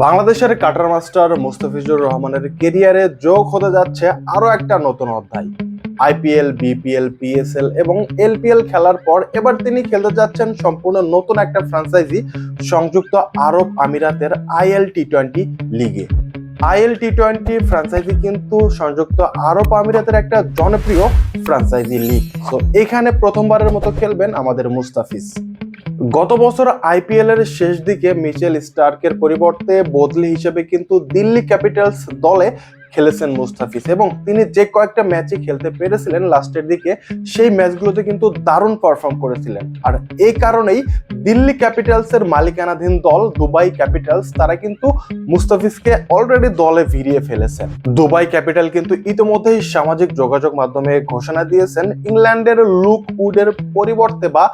বাংলাদেশের cutter master Mustafizur রহমানের কেরিয়ারে যোগ হতে যাচ্ছে আরো একটা নতুন অধ্যায়। আইপিএল, বিপিএল, পিএসএল এবং এলপিএল খেলার পর এবার তিনি খেলতে যাচ্ছেন সম্পূর্ণ নতুন একটা ফ্র্যাঞ্চাইজি সংযুক্ত আরব আমিরাতের IL T20 লিগে। IL T20 ফ্র্যাঞ্চাইজি কিন্তু সংযুক্ত আরব আমিরাতের একটা জনপ্রিয় ফ্র্যাঞ্চাইজি লিগ। তো এখানে প্রথমবারের মতো খেলবেন আমাদের মুস্তাফিজ। গত বছর আইপিএল এর শেষ দিকে মিচেল স্টার্কের পরিবর্তে বদলি হিসেবে কিন্তু দিল্লি ক্যাপিটালস দলে খেলেছেন মুস্তাফিজ এবং তিনি যে কয়েকটা ম্যাচে খেলতে পেরেছিলেন লাস্টের দিকে সেই ম্যাচগুলোতে কিন্তু দারুণ পারফর্ম করেছিলেন। আর এই কারণেই দিল্লি ক্যাপিটালস এর মালিকানাধীন দল দুবাই ক্যাপিটালস তারা কিন্তু মুস্তাফিজকে অলরেডি দলে ভিড়িয়ে ফেলেছেন। দুবাই ক্যাপিটাল কিন্তু ইতিমধ্যেই সামাজিক যোগাযোগ মাধ্যমে ঘোষণা দিয়েছেন ইংল্যান্ডের লুক উডের পরিবর্তে বা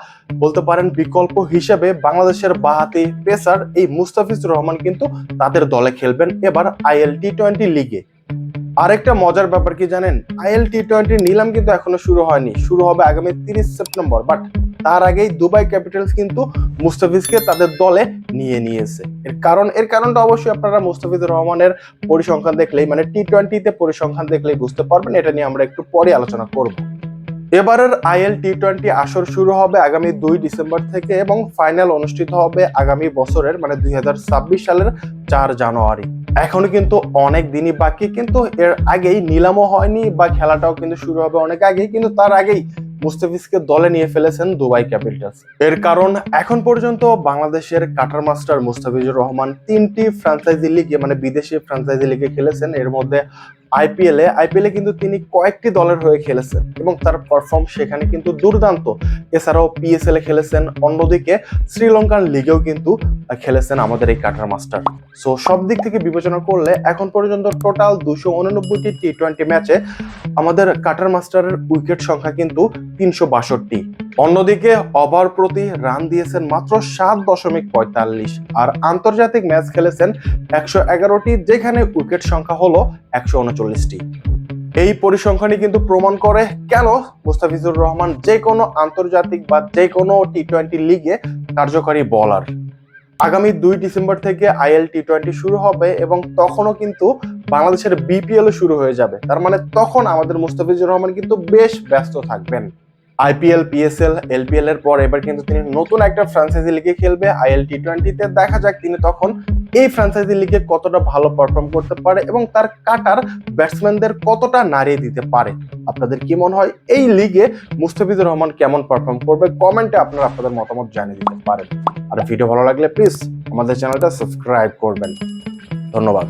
বলতে পারেন বিকল্প হিসেবে বাংলাদেশের বাঁহাতি পেসার এই মুস্তাফিজুর রহমান কিন্তু তাদের দলে খেলবেন এবার IL T20 লিগে। আরেকটা মজার ব্যাপার কি জানেন, IL T20 নিলাম কিন্তু এখনো শুরু হয়নি, শুরু হবে আগামী 30 সেপ্টেম্বর। বাট তার আগেই দুবাই ক্যাপিটালস কিন্তু মুস্তাফিজকে তাদের দলে নিয়ে নিয়েছে। এর কারণটা অবশ্যই আপনারা মুস্তাফিজুর রহমানের পরিসংখ্যান দেখলেই মানে T20 তে পরিসংখ্যান দেখলেই বুঝতে পারবেন। এটা নিয়ে আমরা একটু পরে আলোচনা করব। এবারের IL T20 আসর শুরু হবে আগামী 2 ডিসেম্বর থেকে এবং ফাইনাল অনুষ্ঠিত হবে আগামী বছরের মানে 2026 সালের 4 জানুয়ারি। এখনো কিন্তু অনেক দিনই বাকি, কিন্তু এর আগেই নিলামও হয়নি বা খেলাটাও কিন্তু শুরু হবে অনেক আগেই, কিন্তু তার আগেই মুস্তাফিজকে দলে নিয়ে ফেলেছেন দুবাই ক্যাপিটালস। এর কারণ এখন পর্যন্ত বাংলাদেশের কাটার মাস্টার মুস্তাফিজুর রহমান 3টি ফ্র্যাঞ্চাইজি লিগে মানে বিদেশি ফ্র্যাঞ্চাইজি লিগে খেলেছেন। এর মধ্যে আইপিএলে কিন্তু তিনি কয়েকটি দলের হয়ে খেলেছেন এবং তার পারফর্ম সেখানে কিন্তু দুর্দান্ত। এছাড়াও পিএসএল এ খেলেছেন, অন্যদিকে শ্রীলঙ্কার লিগেও কিন্তু খেলেছেন আমাদের এই কাটার মাস্টার। সো সব দিক থেকে বিবেচনা করলে এখন পর্যন্ত টোটাল 289টি T20 ম্যাচে আমাদের কাটার মাস্টারের উইকেট সংখ্যা কিন্তু 362। অন্যদিকে ওভার প্রতি রান দিয়েছেন মাত্র 7.45 আর আন্তর্জাতিক ম্যাচ খেলেছেন 111টি, যেখানে উইকেট সংখ্যা হলো 139টি। এই পরিসংখ্যানই কিন্তু প্রমাণ করে কেন মুস্তাফিজুর রহমান যে কোনো আন্তর্জাতিক বা যে কোনো T20 লিগে কার্যকরী বোলার। আগামী 2 ডিসেম্বর থেকে IL T20 শুরু হবে এবং তখনও কিন্তু বাংলাদেশের বিপিএল শুরু হয়ে যাবে। তার মানে তখন আমাদের মুস্তাফিজুর রহমান কিন্তু বেশ ব্যস্ত থাকবেন। আইপিএল, পিএসএল, এলপিএল এর পর এবার কিন্তু তিনি নতুন একটা ফ্র্যাঞ্চাইজি লিগে খেলবে IL T20 তে। দেখা যাক তিনি তখন এই ফ্র্যাঞ্চাইজি লিগে কতটা ভালো পারফর্ম করতে পারে এবং তার কাটার ব্যাটসম্যানদের কতটা নাড়িয়ে দিতে পারে। আপনাদের কি মনে হয় এই লিগে মুস্তাফিজুর রহমান কেমন পারফর্ম করবে? কমেন্টে আপনারা আপনাদের মতামত জানিয়ে দিতে পারেন। আর ভিডিও ভালো লাগলে প্লিজ আমাদের চ্যানেলটা সাবস্ক্রাইব করবেন। ধন্যবাদ।